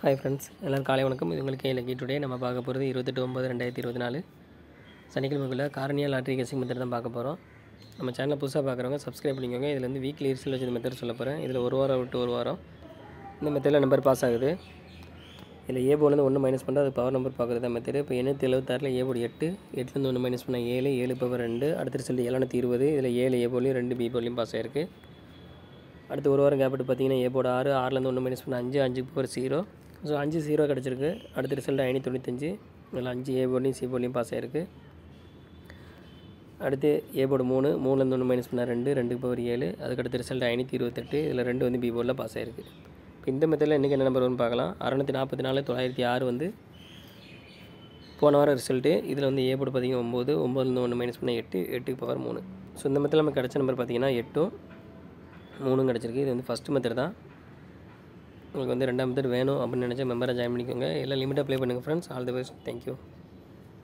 Hi friends, எல்லோரும் காலை வணக்கம். இது உங்களுக்கு இலக்கி டுடே நம்ம பார்க்க போகிறது 28/9/2024 சனிக்கிழமைக்குள்ள காரணியா லாட்ரி கெஸிங் மெத்தட் தான் பார்க்க போகிறோம். நம்ம சேனலை புதுசாக பார்க்குறவங்க சப்ஸ்கிரைப் பண்ணிக்கோங்க. இதில் வந்து வீக்லி ரிசல்ட் வச்சு மெத்தட் சொல்ல போகிறேன். இதில் ஒரு வாரம் விட்டு ஒரு வாரம் இந்த மெத்தடில் நம்பர் பாஸ் ஆகுது. இதில் ஏ போர்லேருந்து 1 மைனஸ் பண்ணுறது அது பவர் நம்பர் பார்க்குறது தான் மெத்தடு. இப்போ 876 ஏ போர்டு 8, 8லேருந்து 1 மைனஸ் பண்ணால் 7, 7 பவர் 2, அடுத்த ரிசல்ட் 720. இதில் 7 ஏ போர்லையும் 2 பி போர்லையும் பாஸ் ஆகிருக்கு. அடுத்து ஒரு வாரம் கேப் விட்டு பார்த்தீங்கன்னா ஏ போர்டு 6, 6லேருந்து 1 மைனஸ் பண்ணால் 5, 5 பவர் 0. ஸோ 5 0 கிடச்சிருக்கு. அடுத்த ரிசல்ட் 595. இதில் 5 ஏ போர்ட்லையும் சி போர்ட்லையும் பாஸ் ஆகிருக்கு. அடுத்து ஏ போர்டு 3, 3லேருந்து 1 மைனஸ் பண்ணால் 2, 2 பவர் 7. அதுக்கடுத்த ரிசல்ட் 528. இதில் 2 வந்து பி போர்டில் பாஸ் ஆகிருக்கு. இப்போ இந்த மெத்தடில் இன்றைக்கி என்ன நம்பர் வரும்னு பார்க்கலாம். 644 906 வந்து போன வாரம் ரிசல்ட்டு. இதில் வந்து ஏ போர்டு பார்த்திங்கன்னா 9, 9லேருந்து 1 மைனஸ் பண்ணால் 8, 8 பவர் 3. ஸோ இந்த மெத்தடில் நமக்கு கிடச்ச நம்பர் பார்த்திங்கன்னா 8ம் 3ம் கிடச்சிருக்கு. இது வந்து ஃபஸ்ட்டு மெத்தட் தான். உங்களுக்கு வந்து 2ஆம் மெத்தட் வேணும் அப்படின்னு நினச்சா மெம்பரை ஜாயின் பண்ணிக்கோங்க. எல்லாம் லிமிட்டாக ப்ளே பண்ணுங்கள் friends. All the best. Thank you.